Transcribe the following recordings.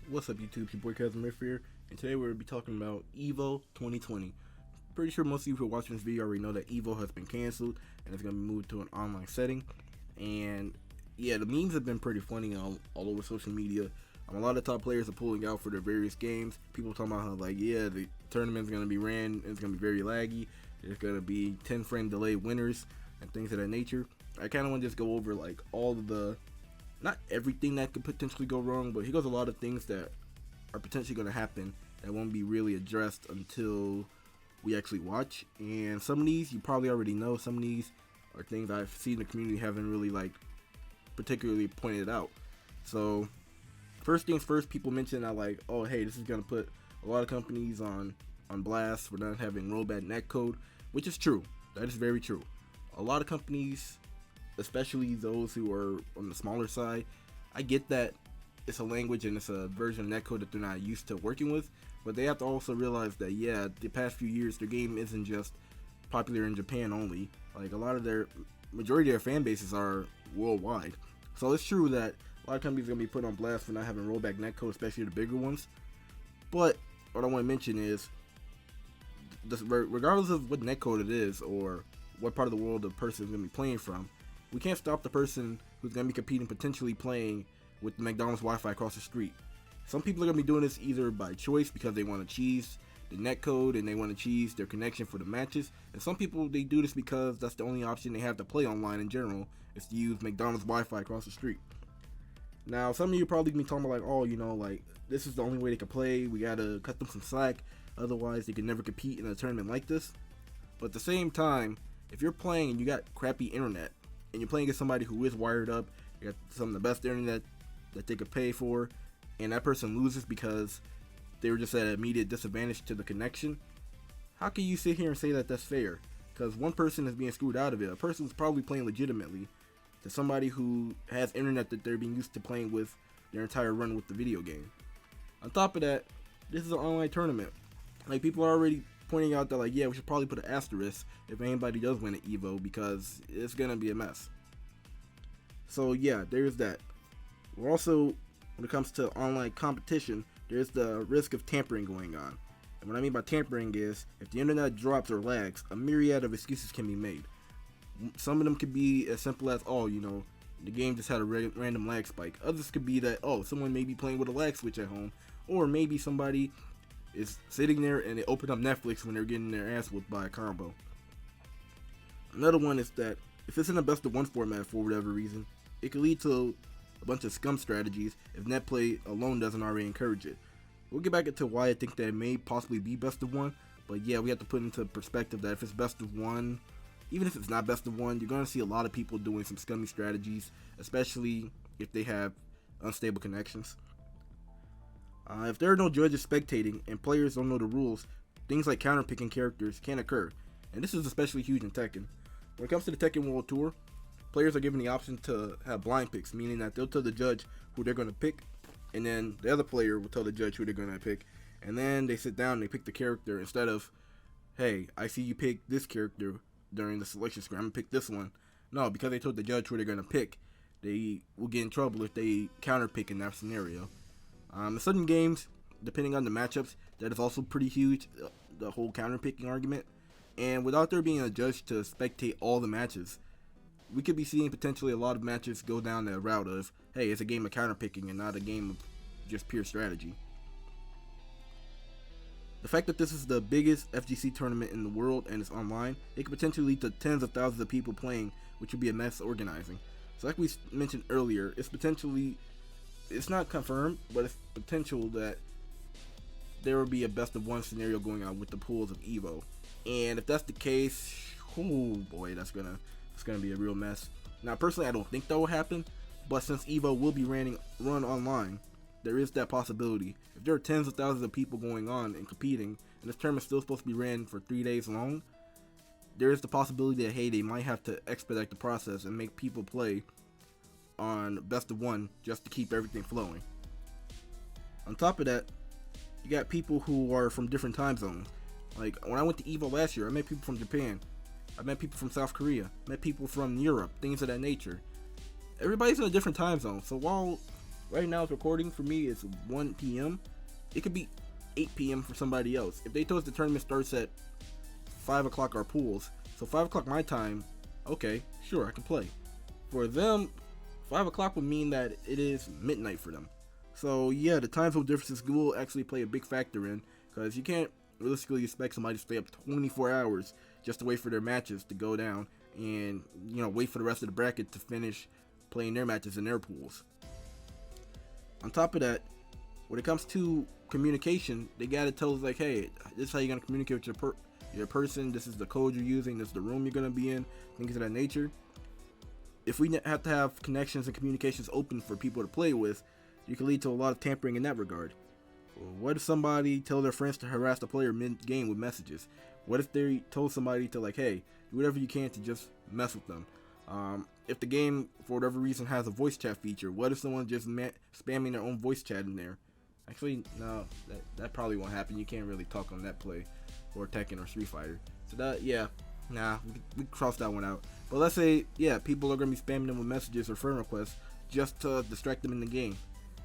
What's up, YouTube? It's your boy ChasmRift here, and today we're going to be talking about EVO 2020. Pretty sure most of you who are watching this video already know that EVO has been canceled and it's going to be moved to an online setting. And yeah, the memes have been pretty funny all over social media. A lot of top players are pulling out for their various games. People talking about how, like, yeah, the tournament's going to be ran, it's going to be very laggy, there's going to be 10 frame delay winners and things of that nature. I kind of want to just go over like all of the, not everything that could potentially go wrong, but here goes a lot of things that are potentially going to happen that won't be really addressed until we actually watch. And some of these you probably already know. Some of these are things I've seen the community haven't really like particularly pointed out. So first things first, people mention that, like, oh hey, this is going to put a lot of companies on blast for not having rollback netcode, which is true. That is very true. A lot of companies, especially those who are on the smaller side, I get that it's a language and it's a version of netcode that they're not used to working with, but they have to also realize that, yeah, the past few years their game isn't just popular in Japan only. Like, a lot of their majority of their fan bases are worldwide. So it's true that a lot of companies are going to be put on blast for not having rollback netcode, especially the bigger ones. But what I want to mention is, regardless of what netcode it is or what part of the world the person is going to be playing from, we can't stop the person who's going to be competing, potentially playing with the McDonald's Wi-Fi across the street. Some people are going to be doing this either by choice because they want to cheese the netcode and they want to cheese their connection for the matches, and some people, they do this because that's the only option they have to play online in general, is to use McDonald's Wi-Fi across the street. Now, some of you are probably going to be talking about, like, oh, you know, like, this is the only way they can play, we got to cut them some slack, otherwise they can never compete in a tournament like this. But at the same time, if you're playing and you got crappy internet, and you're playing against somebody who is wired up, you got some of the best internet that they could pay for, and that person loses because they were just at an immediate disadvantage to the connection, how can you sit here and say that that's fair? Because one person is being screwed out of it. A person's probably playing legitimately to somebody who has internet that they're being used to playing with their entire run with the video game. On top of that, this is an online tournament. Like, people are already pointing out that, like, yeah, we should probably put an asterisk if anybody does win an EVO, because it's gonna be a mess. So yeah, there's that. We're also, when it comes to online competition, there's the risk of tampering going on. And what I mean by tampering is, if the internet drops or lags, a myriad of excuses can be made. Some of them could be as simple as, oh, you know, the game just had a random lag spike. Others could be that, oh, someone may be playing with a lag switch at home, or maybe somebody is sitting there and they open up Netflix when they're getting their ass whooped by a combo. Another one is that if it's in a best of one format for whatever reason, it could lead to a bunch of scum strategies if net play alone doesn't already encourage it. We'll get back into why I think that it may possibly be best of one, but yeah, we have to put into perspective that if it's best of one, even if it's not best of one, you're going to see a lot of people doing some scummy strategies, especially if they have unstable connections. If there are no judges spectating and players don't know the rules, things like counterpicking characters can occur, and this is especially huge in Tekken. When it comes to the Tekken World Tour, players are given the option to have blind picks, meaning that they'll tell the judge who they're going to pick, and then the other player will tell the judge who they're going to pick, and then they sit down and they pick the character instead of, hey, I see you pick this character during the selection screen, I'm going to pick this one. No, because they told the judge who they're going to pick, they will get in trouble if they counterpick in that scenario. In certain games, depending on the matchups, that is also pretty huge, the whole counterpicking argument. And without there being a judge to spectate all the matches, we could be seeing potentially a lot of matches go down the route of, hey, it's a game of counterpicking and not a game of just pure strategy. The fact that this is the biggest FGC tournament in the world and it's online, it could potentially lead to tens of thousands of people playing, which would be a mess organizing. So like we mentioned earlier, it's not confirmed, but it's potential that there will be a best of one scenario going on with the pools of EVO. And if that's the case, oh boy, that's gonna be a real mess. Now, personally, I don't think that will happen, but since EVO will be run online, there is that possibility. If there are tens of thousands of people going on and competing, and this tournament is still supposed to be ran for 3 days long, there is the possibility that, hey, they might have to expedite the process and make people play on best of one just to keep everything flowing. On top of that, you got people who are from different time zones. Like, when I went to EVO last year, I met people from Japan, I met people from South Korea, I met people from Europe, things of that nature. Everybody's in a different time zone, so while right now, it's recording for me. It's 1 p.m. It could be 8 p.m. for somebody else. If they told us the tournament starts at 5 o'clock our pools, so 5 o'clock my time, okay, sure, I can play. For them, 5 o'clock would mean that it is midnight for them. So yeah, the time zone differences will actually play a big factor in, because you can't realistically expect somebody to stay up 24 hours just to wait for their matches to go down and, you know, wait for the rest of the bracket to finish playing their matches in their pools. On top of that, when it comes to communication, they gotta tell us like, hey, this is how you're gonna communicate with your person. This is the code you're using. This is the room you're gonna be in. Things of that nature. If we have to have connections and communications open for people to play with, you can lead to a lot of tampering in that regard. What if somebody tell their friends to harass the player mid-game with messages? What if they told somebody to like, hey, do whatever you can to just mess with them? If the game, for whatever reason, has a voice chat feature, what if someone just spamming their own voice chat in there? Actually, no, that probably won't happen. You can't really talk on that play, or Tekken or Street Fighter. So that, yeah, nah, we crossed that one out. But let's say, yeah, people are going to be spamming them with messages or friend requests just to distract them in the game.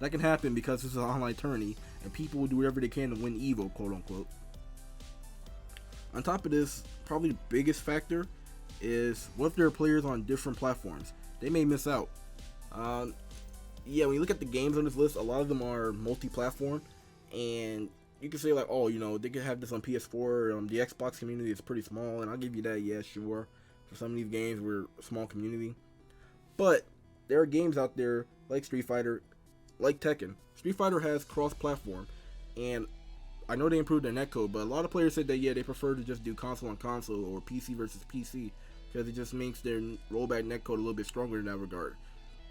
That can happen because this is an online tourney, and people will do whatever they can to win Evo, quote unquote. On top of this, probably the biggest factor is what if there are players on different platforms? They may miss out. Yeah, when you look at the games on this list, a lot of them are multi-platform, and you can say like, oh, you know, they could have this on PS4. The Xbox community is pretty small, and I'll give you that. Yeah, sure. For some of these games, we're a small community, but there are games out there like Street Fighter, like Tekken. Street Fighter has cross-platform, and I know they improved their netcode, but a lot of players said that, yeah, they prefer to just do console on console or PC versus PC because it just makes their rollback netcode a little bit stronger in that regard.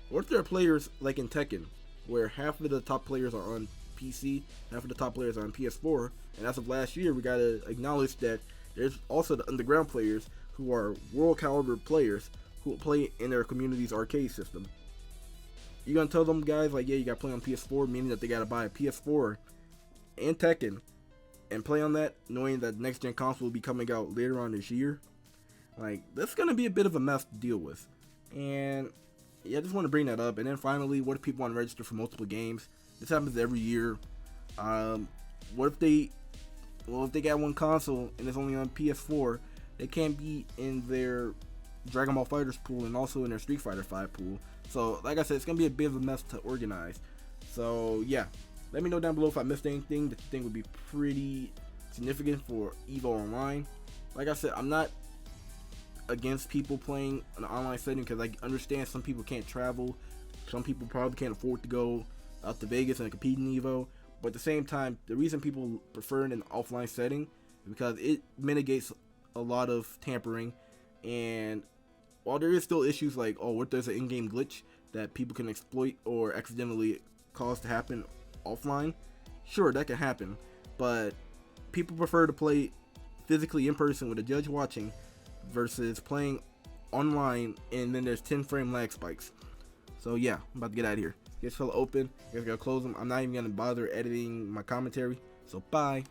What if there are players like in Tekken where half of the top players are on PC, half of the top players are on PS4, and as of last year, we gotta acknowledge that there's also the underground players who are world caliber players who play in their community's arcade system. You gonna tell them guys like, yeah, you gotta play on PS4, meaning that they gotta buy a PS4 and Tekken and play on that, knowing that next gen console will be coming out later on this year? Like, that's gonna be a bit of a mess to deal with. And yeah, I just want to bring that up. And then finally, what if people want to register for multiple games? This happens every year. What if they got one console and it's only on PS4, they can't be in their Dragon Ball FighterZ pool and also in their Street Fighter 5 pool. So like I said, it's gonna be a bit of a mess to organize. So yeah, let me know down below if I missed anything that you think would be pretty significant for EVO Online. Like I said, I'm not against people playing an online setting because I understand some people can't travel, some people probably can't afford to go out to Vegas and compete in EVO, but at the same time, the reason people prefer an offline setting is because it mitigates a lot of tampering. And while there is still issues like, oh, what there's an in-game glitch that people can exploit or accidentally cause to happen offline, sure, that can happen, but people prefer to play physically in person with a judge watching versus playing online and then there's 10 frame lag spikes. So yeah, I'm about to get out of here. Gates fell open. You guys gotta close them. I'm not even gonna bother editing my commentary. So bye.